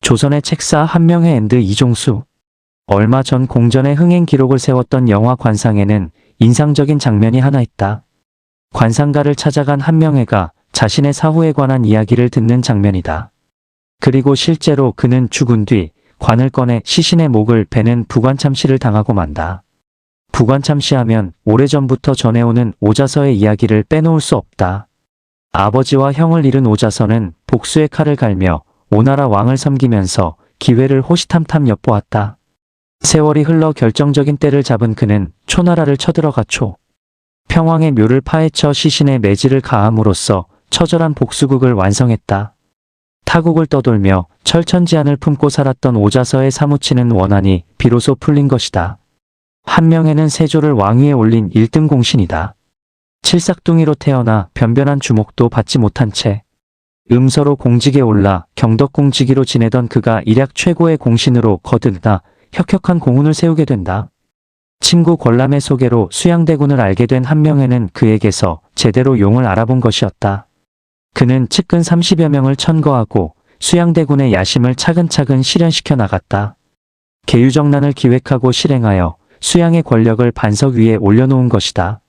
조선의 책사 한명회 앤드 이종수. 얼마 전 공전의 흥행 기록을 세웠던 영화 관상에는 인상적인 장면이 하나 있다. 관상가를 찾아간 한명회가 자신의 사후에 관한 이야기를 듣는 장면이다. 그리고 실제로 그는 죽은 뒤 관을 꺼내 시신의 목을 베는 부관참시를 당하고 만다. 부관참시 하면 오래전부터 전해오는 오자서의 이야기를 빼놓을 수 없다. 아버지와 형을 잃은 오자서는 복수의 칼을 갈며 오나라 왕을 섬기면서 기회를 호시탐탐 엿보았다. 세월이 흘러 결정적인 때를 잡은 그는 초나라를 쳐들어가 평왕의 묘를 파헤쳐 시신에 매질을 가함으로써 처절한 복수극을 완성했다. 타국을 떠돌며 철천지안을 품고 살았던 오자서의 사무치는 원한이 비로소 풀린 것이다. 한명회는 세조를 왕위에 올린 1등 공신이다. 칠삭둥이로 태어나 변변한 주목도 받지 못한 채 음서로 공직에 올라 경덕공직이로 지내던 그가 일약 최고의 공신으로 거듭나 혁혁한 공훈을 세우게 된다. 친구 권람의 소개로 수양대군을 알게 된 한명회는 그에게서 제대로 용을 알아본 것이었다. 그는 측근 30여 명을 천거하고 수양대군의 야심을 차근차근 실현시켜 나갔다. 계유정난을 기획하고 실행하여 수양의 권력을 반석 위에 올려놓은 것이다.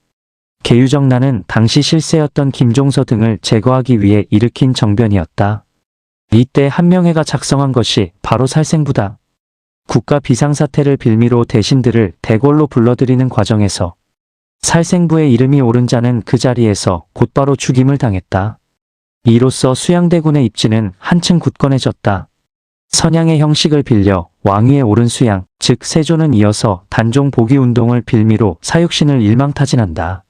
계유정난은 당시 실세였던 김종서 등을 제거하기 위해 일으킨 정변이었다. 이때 한명회가 작성한 것이 바로 살생부다. 국가 비상사태를 빌미로 대신들을 대궐로 불러들이는 과정에서 살생부의 이름이 오른 자는 그 자리에서 곧바로 죽임을 당했다. 이로써 수양대군의 입지는 한층 굳건해졌다. 선양의 형식을 빌려 왕위에 오른 수양, 즉 세조는 이어서 단종 복위운동을 빌미로 사육신을 일망타진한다.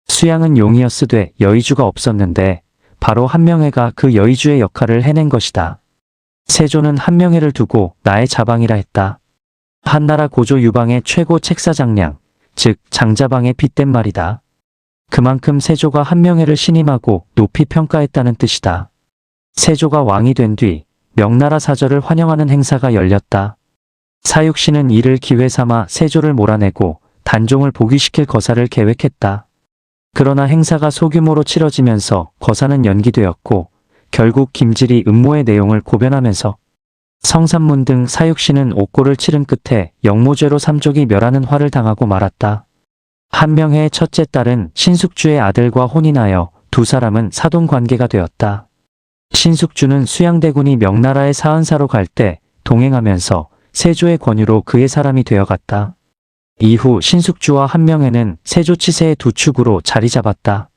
수양은 용이었으되 여의주가 없었는데 바로 한명회가 그 여의주의 역할을 해낸 것이다. 세조는 한명회를 두고 나의 자방이라 했다. 한나라 고조 유방의 최고 책사장량, 즉 장자방의 빗댄 말이다. 그만큼 세조가 한명회를 신임하고 높이 평가했다는 뜻이다. 세조가 왕이 된 뒤 명나라 사절을 환영하는 행사가 열렸다. 사육신은 이를 기회 삼아 세조를 몰아내고 단종을 복위시킬 거사를 계획했다. 그러나 행사가 소규모로 치러지면서 거사는 연기되었고 결국 김질이 음모의 내용을 고변하면서 성삼문 등 사육신은 옥고를 치른 끝에 영모죄로 삼족이 멸하는 화를 당하고 말았다. 한명회의 첫째 딸은 신숙주의 아들과 혼인하여 두 사람은 사돈관계가 되었다. 신숙주는 수양대군이 명나라의 사은사로 갈 때 동행하면서 세조의 권유로 그의 사람이 되어갔다. 이후 신숙주와 한명회는 세조 치세의 두 축으로 자리 잡았다.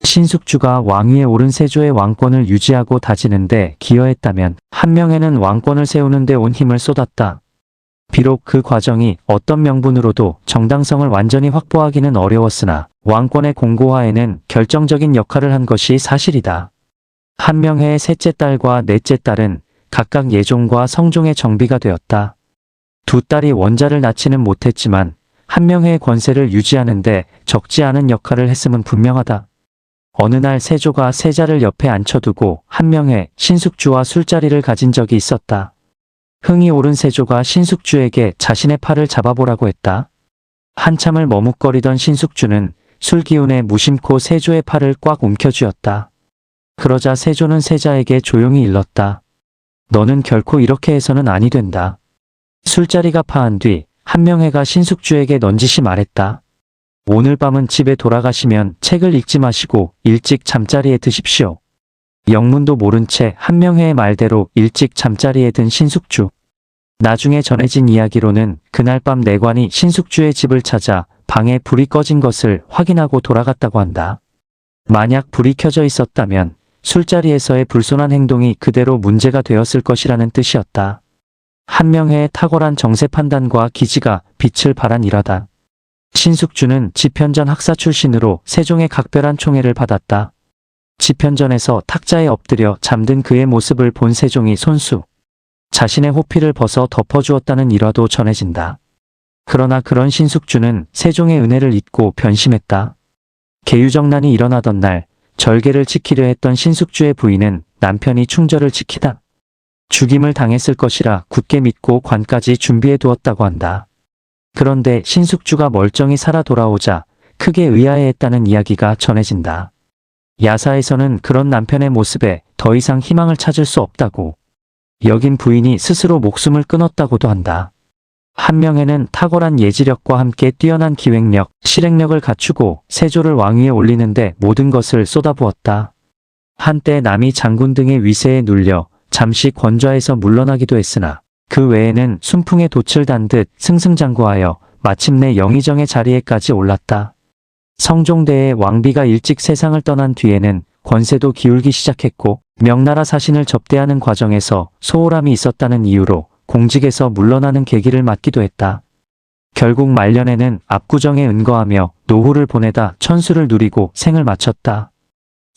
신숙주가 왕위에 오른 세조의 왕권을 유지하고 다지는데 기여했다면 한명회는 왕권을 세우는 데 온 힘을 쏟았다. 비록 그 과정이 어떤 명분으로도 정당성을 완전히 확보하기는 어려웠으나 왕권의 공고화에는 결정적인 역할을 한 것이 사실이다. 한명회의 셋째 딸과 넷째 딸은 각각 예종과 성종의 정비가 되었다. 두 딸이 원자를 낳지는 못했지만 한명회의 권세를 유지하는 데 적지 않은 역할을 했음은 분명하다. 어느 날 세조가 세자를 옆에 앉혀두고 한명회, 신숙주와 술자리를 가진 적이 있었다. 흥이 오른 세조가 신숙주에게 자신의 팔을 잡아보라고 했다. 한참을 머뭇거리던 신숙주는 술 기운에 무심코 세조의 팔을 꽉 움켜쥐었다. 그러자 세조는 세자에게 조용히 일렀다. 너는 결코 이렇게 해서는 아니 된다. 술자리가 파한 뒤 한명회가 신숙주에게 넌지시 말했다. 오늘 밤은 집에 돌아가시면 책을 읽지 마시고 일찍 잠자리에 드십시오. 영문도 모른 채 한명회의 말대로 일찍 잠자리에 든 신숙주. 나중에 전해진 이야기로는 그날 밤 내관이 신숙주의 집을 찾아 방에 불이 꺼진 것을 확인하고 돌아갔다고 한다. 만약 불이 켜져 있었다면 술자리에서의 불손한 행동이 그대로 문제가 되었을 것이라는 뜻이었다. 한명회의 탁월한 정세 판단과 기지가 빛을 발한 일화다. 신숙주는 집현전 학사 출신으로 세종의 각별한 총애를 받았다. 집현전에서 탁자에 엎드려 잠든 그의 모습을 본 세종이 손수 자신의 호피를 벗어 덮어주었다는 일화도 전해진다. 그러나 그런 신숙주는 세종의 은혜를 잊고 변심했다. 계유정난이 일어나던 날 절개를 지키려 했던 신숙주의 부인은 남편이 충절을 지키다 죽임을 당했을 것이라 굳게 믿고 관까지 준비해 두었다고 한다. 그런데 신숙주가 멀쩡히 살아 돌아오자 크게 의아해했다는 이야기가 전해진다. 야사에서는 그런 남편의 모습에 더 이상 희망을 찾을 수 없다고 여긴 부인이 스스로 목숨을 끊었다고도 한다. 한명회는 탁월한 예지력과 함께 뛰어난 기획력, 실행력을 갖추고 세조를 왕위에 올리는데 모든 것을 쏟아부었다. 한때 남이 장군 등의 위세에 눌려 잠시 권좌에서 물러나기도 했으나 그 외에는 순풍에 돛을 단 듯 승승장구하여 마침내 영의정의 자리에까지 올랐다. 성종대의 왕비가 일찍 세상을 떠난 뒤에는 권세도 기울기 시작했고 명나라 사신을 접대하는 과정에서 소홀함이 있었다는 이유로 공직에서 물러나는 계기를 맞기도 했다. 결국 말년에는 압구정에 은거하며 노후를 보내다 천수를 누리고 생을 마쳤다.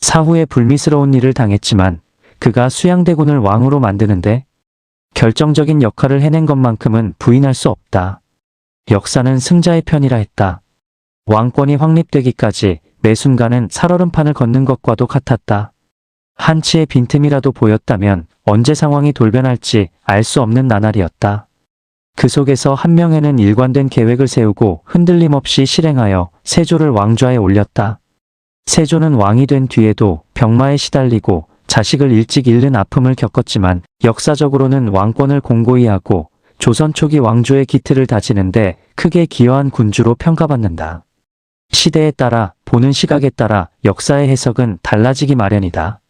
사후에 불미스러운 일을 당했지만 그가 수양대군을 왕으로 만드는데 결정적인 역할을 해낸 것만큼은 부인할 수 없다. 역사는 승자의 편이라 했다. 왕권이 확립되기까지 매 순간은 살얼음판을 걷는 것과도 같았다. 한치의 빈틈이라도 보였다면 언제 상황이 돌변할지 알 수 없는 나날이었다. 그 속에서 한명회는 일관된 계획을 세우고 흔들림 없이 실행하여 세조를 왕좌에 올렸다. 세조는 왕이 된 뒤에도 병마에 시달리고 자식을 일찍 잃는 아픔을 겪었지만 역사적으로는 왕권을 공고히 하고 조선 초기 왕조의 기틀을 다지는데 크게 기여한 군주로 평가받는다. 시대에 따라 보는 시각에 따라 역사의 해석은 달라지기 마련이다.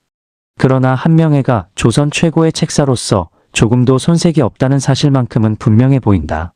그러나 한명회가 조선 최고의 책사로서 조금도 손색이 없다는 사실만큼은 분명해 보인다.